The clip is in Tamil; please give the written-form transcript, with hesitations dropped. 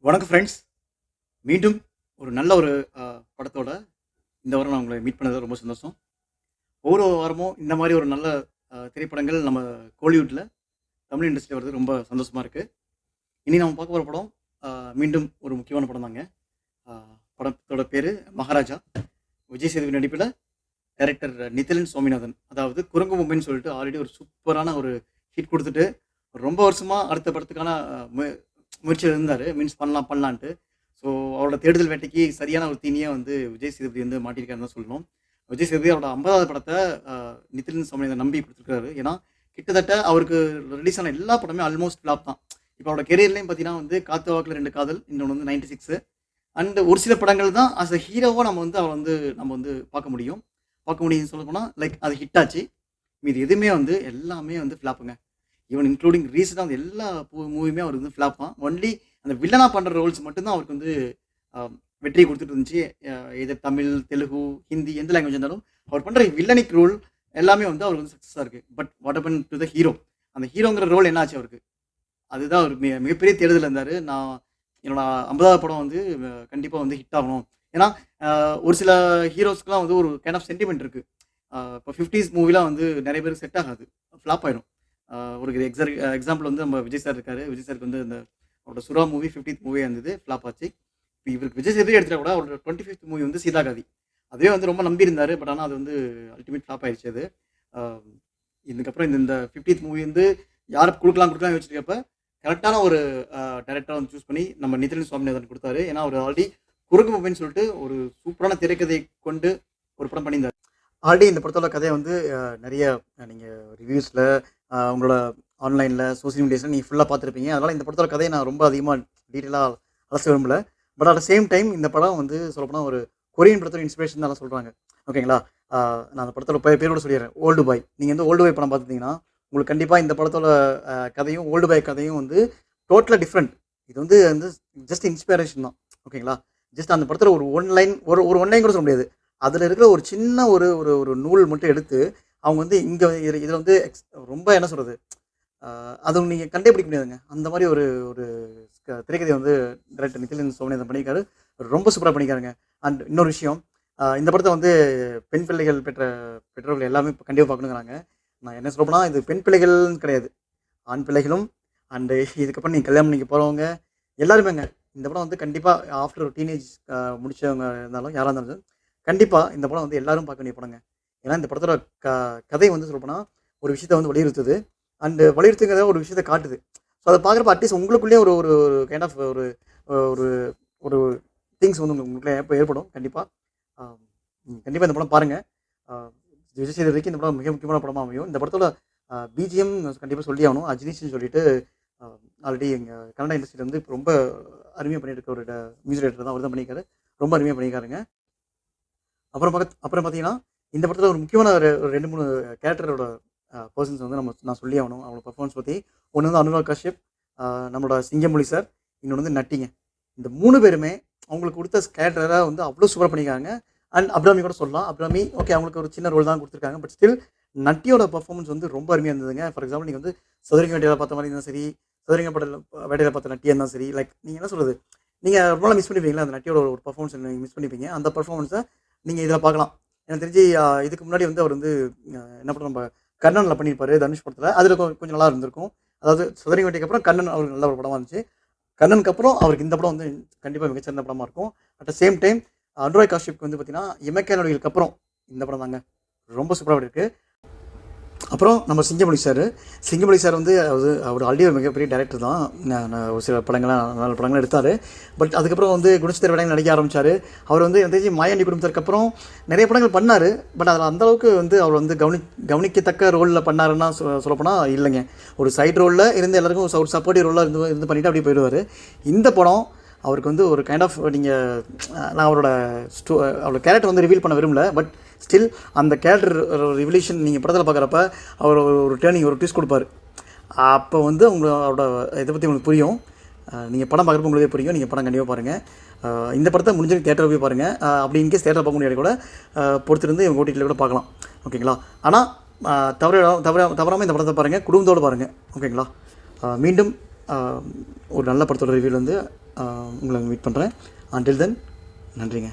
வணக்கம் ஃப்ரெண்ட்ஸ். மீண்டும் ஒரு நல்ல ஒரு படத்தோட இந்த வாரம் நான் உங்களை மீட் பண்ணதில ரொம்ப சந்தோஷம். ஒவ்வொரு வாரமும் இந்த மாரி ஒரு நல்ல திரைப்படங்கள் நம்ம கோலிவுட்ல, தமிழ் இண்டஸ்ட்ரியில வரது ரொம்ப சந்தோஷமா இருக்கு. இனி நம்ம பார்க்க போற படம் அ மீண்டும் ஒரு முக்கியமான படம் தாங்க. அ படத்தோட பேரு மகாராஜா. விஜய் சேதுபதி நடிப்பில டைரக்டர் நிதிலன் சுவாமிநாதன். அதாவது குரங்கு பொம்மைன்னு சொல்லிட்டு ஆல்ரெடி ஒரு சூப்பரான ஒரு ஹிட் குடுத்துட்டு, ரொம்ப வருஷமா அடுத்த படத்துக்கான முயற்சியில இருந்தாரு. மீன்ஸ் பண்ணலான்ட்டு. ஸோ அவரோட தேடுதல் வேட்டைக்கு சரியான ஒரு தீனியா வந்து விஜய் சேதுபதி வந்து மாட்டியிருக்காருன்னு தான் சொல்லணும். விஜய் சேதுபதி அவரோட 50வது படத்த அ நிதிலன் சுவாமிநாதன் நம்பி குடுத்துருக்காரு. ஏன்னா, கிட்டத்தட்ட அவருக்கு ரிலீஸ் ஆன எல்லா படமே ஆல்மோஸ்ட் ஃப்ளாப் தான். இப்ப அவரோட கெரியர்லயும் பார்த்தீங்கன்னா வந்து காத்து வாக்குல 2 காதல், இன்னொன்னு வந்து 96 அண்ட் ஒரு சில படங்கள் தான் அஸ் அ ஹீரோவா நம்ம வந்து பார்க்க முடியும். பார்க்க முடியும்னு சொல்லப்போனா, லைக் அது ஹிட் ஆச்சு. மீதி எதுவுமே வந்து எல்லாமே வந்து ஃப்ளாப்புங்க. ஈவன் இன்க்ளூடிங் ரீசென்ட்டா வந்த எல்லா மூவியுமே அவருக்கு வந்து ஃப்ளாப் தான். ஒன்லி அந்த வில்லனா பண்ற ரோல்ஸ் மட்டும் தான் அவருக்கு வந்து அ வெற்றிய குடுத்துட்டு இருந்துச்சு. எய்தர் தமிழ், தெலுங்கு, ஹிந்தி எந்த லாங்குவேஜ் இருந்தாலும், அவர் பண்ற வில்லனிக் ரோல் எல்லாமே வந்து அவருக்கு வந்து சக்சஸா இருக்கு. But what happen to the hero? அந்த ஹீரோங்கிற ரோல் என்ன ஆச்சு அவருக்கு? அதுதான் ஒரு மிகப்பெரிய தேடுதல்ல இருந்தாரு. என்னோட 50வது படம் வந்து கண்டிப்பா வந்து ஹிட் ஆகணும். ஏன்னா, அ ஒரு சில ஹீரோஸ்க்குலாம் வந்து ஒரு கைண்ட் ஆஃப் சென்டிமென்ட் இருக்கு. இப்போ 50ஸ் மூவிலாம் வந்து நெறைய பேருக்கு செட் ஆகாது. ஃப்ளாப் ஆயிடும். ஒரு எக்ஸாம்பிள் வந்து நம்ம விஜய் சார் இருக்காரு. விஜய் சாருக்கு வந்து அந்த அவரோட சுறா மூவி 50த் மூவியா இருந்தது. ஃப்ளாப் ஆச்சு. இப்ப இவருக்கு விஜய் சேதுபதி எடுத்துட்டா கூட அவரோட 25த் மூவி வந்து சீதாகாதி. அதுவே வந்து ரொம்ப நம்பியிருந்தாரு. பட் ஆனா அது வந்து அல்டிமேட் ஃப்ளாப் ஆயிருச்சு அது. அ இதுக்கப்புறம் இந்த இந்த 50த் மூவி வந்து யாருக்கு குடுக்கலாம்னு யோசிச்சிருக்கப்ப, கரெக்ட்டான ஒரு டைரக்டரா வந்து சூஸ் பண்ணி நம்ம நிதிலன் சுவாமிநாதன் குடுத்தாரு. ஏன்னா, அவரு ஆல்ரெடி குறுக்கு பொம்மைன்னு சொல்லிட்டு ஒரு சூப்பரான திரைக்கதை கொண்டு ஒரு படம் பண்ணியிருந்தாரு. ஆல்ரெடி இந்த படத்தோட கதைய வந்து நெறைய நீங்க ரிவ்யூஸ்ல, உங்களோட ஆன்லைன்ல, சோசியல் மீடியாஸ்ல நீங்க ஃபுல்லா பார்த்துருப்பீங்க. அதனால இந்த படத்தோட கதைய நான் ரொம்ப அதிகமா டீட்டெயிலா அலச விரும்பல. But at the same time இந்த படம் வந்து சொல்லப்போனா ஒரு கொரியன் படத்தோட இன்ஸ்பிரேஷன் தான் எல்லாம் சொல்றாங்க. ஓகேங்களா? நான் அந்த படத்தோட பேரோட சொல்லிர்றேன். Old boy. நீங்க வந்து ஓல்டு பாய் படம் பார்த்துருந்தீங்கன்னா, உங்களுக்கு கண்டிப்பா இந்த படத்தோட கதையும், ஓல்டு பாய் கதையும் வந்து டோட்டலா டிஃபரெண்ட். இது வந்து ஜஸ்ட் இன்ஸ்பிரேஷன் தான். ஓகேங்களா? ஜஸ்ட் அந்த படத்துல ஒரு ஒன் லைன் ஒரு ஒன் லைன் கூட சொல்ல முடியாது. அதுல இருக்கிற ஒரு சின்ன ஒரு ஒரு ஒரு நூல் மட்டும் எடுத்து, அவங்க வந்து இங்க இதுல வந்து ரொம்ப என்ன சொல்றது? அ அது நீங்க கண்டே பிடிக்க முடியாதுங்க. அந்த மாரி ஒரு ஒரு திரைக்கதை வந்து டைரக்டர் நிதிலன் சோமநாதன் பண்ணியிருக்காரு. ரொம்ப சூப்பரா பண்ணியிருக்காருங்க. அண்ட் இன்னொரு விஷயம், இந்த படத்த வந்து பெண் பிள்ளைகள் பெற்ற பெற்றோர்கள் எல்லாமே கண்டிப்பா பார்க்கணுங்கிறாங்க. நான் என்ன சொல்ல போனா, இது பெண் பிள்ளைகள்னு கிடையாது. ஆண் பிள்ளைகளும் அண்ட் இதுக்கப்புறம் நீங்க கல்யாணம் பண்ணிக்க போறவங்க எல்லாருமேங்க. இந்த படம் வந்து கண்டிப்பா ஆஃப்டர் ஒரு டீனேஜ் முடிச்சவங்க இருந்தாலும், யாரா இருந்தாலும் கண்டிப்பா இந்த படம் வந்து எல்லாரும் பார்க்க வேண்டிய படங்க. ஏன்னா இந்த படத்தோட க கதை வந்து சொல்லப்போனா, ஒரு விஷயத்த வந்து வலியுறுத்துது. அண்ட் வலியுறுத்துங்கிறத ஒரு விஷயத்த காட்டுது. ஸோ அத பார்க்குறப்ப அட்லீஸ்ட் உங்களுக்குள்ளேயே ஒரு ஒரு ஒரு கைண்ட் ஆஃப் ஒரு ஒரு ஒரு திங்ஸ் வந்து உங்களுக்குள்ள ஏற்படும் கண்டிப்பா. அ கண்டிப்பா இந்த படம் பாருங்க. அ விஜய் சேதுபதிக்கு இந்த படம் மிக முக்கியமான படமா அமையும். இந்த படத்தோட பிஜிஎம் கண்டிப்பா சொல்லியே ஆகணும். அஜினீஷ்னு சொல்லிட்டு அ ஆல்ரெடி எங்க கன்னடா இண்டஸ்ட்ரியில வந்து இப்ப ரொம்ப அருமையா பண்ணிட்டு இருக்க ஒரு மியூசிக் டைரக்டர் தான். அவரு தான் பண்ணியிருக்காரு. ரொம்ப அருமையா பண்ணியிருக்காருங்க. அப்புறம் பார்த்தீங்கன்னா, இந்த படத்துல ஒரு முக்கியமான ஒரு 2, 3 கேரக்டரோட பெர்சன்ஸ் வந்து நான் சொல்லியே ஆகணும். அவங்களோட பெர்ஃபார்மன்ஸ் பத்தி. ஒண்ணு வந்து அனுராக் காஷ்யப், அ நம்மளோட சிங்கமொழி சார், இன்னொன்னு வந்து நட்டிங்க. இந்த 3 பேருமே அவங்களுக்கு குடுத்த கேரக்டர வந்து அவ்ளோ சூப்பரா பண்ணியிருக்காங்க. அண்ட் அபிராமி கூட சொல்லலாம். அபிராமி ஓகே அவங்களுக்கு ஒரு சின்ன ரோல் தான் குடுத்துருக்காங்க. பட் ஸ்டில் நட்டியோட பெர்ஃபார்மன்ஸ் வந்து ரொம்ப அருமையா இருந்ததுங்க. ஃபார் எக்ஸாம்பிள் நீங்க வந்து சதுரங்க வேட்டையில பார்த்த மாரி இருந்தாலும் சரி, சதுரங்க வேட்டையில பார்த்த நட்டியா இருந்தாலும் சரி, லைக் நீங்க என்ன சொல்றது? நீங்க ரொம்ப நாளா மிஸ் பண்ணிருப்பீங்கல்ல, அந்த நட்டியோட ஒரு பெர்ஃபார்மன்ஸ நீங்க மிஸ் பண்ணியிருப்பீங்க. அந்த பெர்ஃபார்மன்ஸ நீங்க இதில பார்க்கலாம். எனக்கு தெரிஞ்சு இதுக்கு முன்னாடி வந்து அவர் வந்து என்ன படம் நம்ம கர்ணன்ல பண்ணியிருப்பாரு, தனுஷ் படத்தில. அதில கொஞ்சம் நல்லா இருந்திருக்கும். அதாவது சதுரங்க வேட்டைக்கு அப்புறம் கர்ணன் அவருக்கு நல்ல ஒரு படமா இருந்துச்சு. கர்ணனுக்கு அப்புறம் அவருக்கு இந்த படம் வந்து கண்டிப்பா மிகச்சிறந்த படமா இருக்கும். At the same time Anurag காஷ்யப்க்கு வந்து பார்த்தீங்கன்னா, இமைக்கா நொடிகளுக்கு அப்புறம் இந்த படம் தாங்க. ரொம்ப சூப்பரா இருக்கு. அப்புறம் நம்ம சிங்கமொழி சார். சிங்கமொழி சார் வந்து அவர் ஆல்ரெடி ஒரு மிகப்பெரிய டைரக்டர் தான். ஒரு சில படங்கள்லாம் நல்ல படங்கள்லாம் எடுத்தாரு. பட் அதுக்கப்புறம் வந்து குணச்சித்திர வேடங்கள் நடிக்க ஆரம்பிச்சாரு. அவர் வந்து எனக்கு தெரிஞ்சு மாயாண்டி குடும்பத்திற்கு அப்புறம் நெறைய படங்கள் பண்ணாரு. பட் அதில அந்த அளவுக்கு வந்து அவர் வந்து கவனிக்கத்தக்க ரோல்ல பண்ணாருன்னா சொல்லப்போனா இல்லைங்க. ஒரு சைடு ரோல்ல இருந்து எல்லாருக்கும் ஒரு சப்போர்ட்டிவ் ரோலா இருந்து இருந்து பண்ணிட்டு அப்படியே போயிடுவாரு. இந்த படம் அவருக்கு வந்து ஒரு கைண்ட் ஆஃப் நீங்க நான் அவரோட கேரக்டர் வந்து ரிவீல் பண்ண விரும்பல. பட் ஸ்டில் அந்த கேரக்டர் ரிவல்யூஷன் நீங்க படத்தில பார்க்குறப்ப, அவர் ஒரு டர்னிங் ஒரு ட்விஸ்ட் குடுப்பாரு. அப்போ வந்து அவரோட இத பத்தி உங்களுக்கு புரியும். நீங்க படம் பார்க்குறப்ப உங்களுக்கே புரியும். நீங்க படம் கண்டிப்பா பாருங்க. இந்த படத்த முடிஞ்ச வரைக்கும் தியேட்டர்ல போய் பாருங்க. அப்படி இன்கேஸ் தியேட்டர்ல பார்க்க முடியாட்டி கூட பொறுத்திருந்து ஓடிடில கூட பார்க்கலாம். ஓகேங்களா? ஆனா அ தவற தவறாம இந்த படத்த பாருங்க. குடும்பத்தோட பாருங்க. ஓகேங்களா? மீண்டும் அ ஒரு நல்ல படத்தோட ரிவ்யூல வந்து உங்களை மீட் பண்ணுறேன். அன்டில் தென், நன்றிங்க.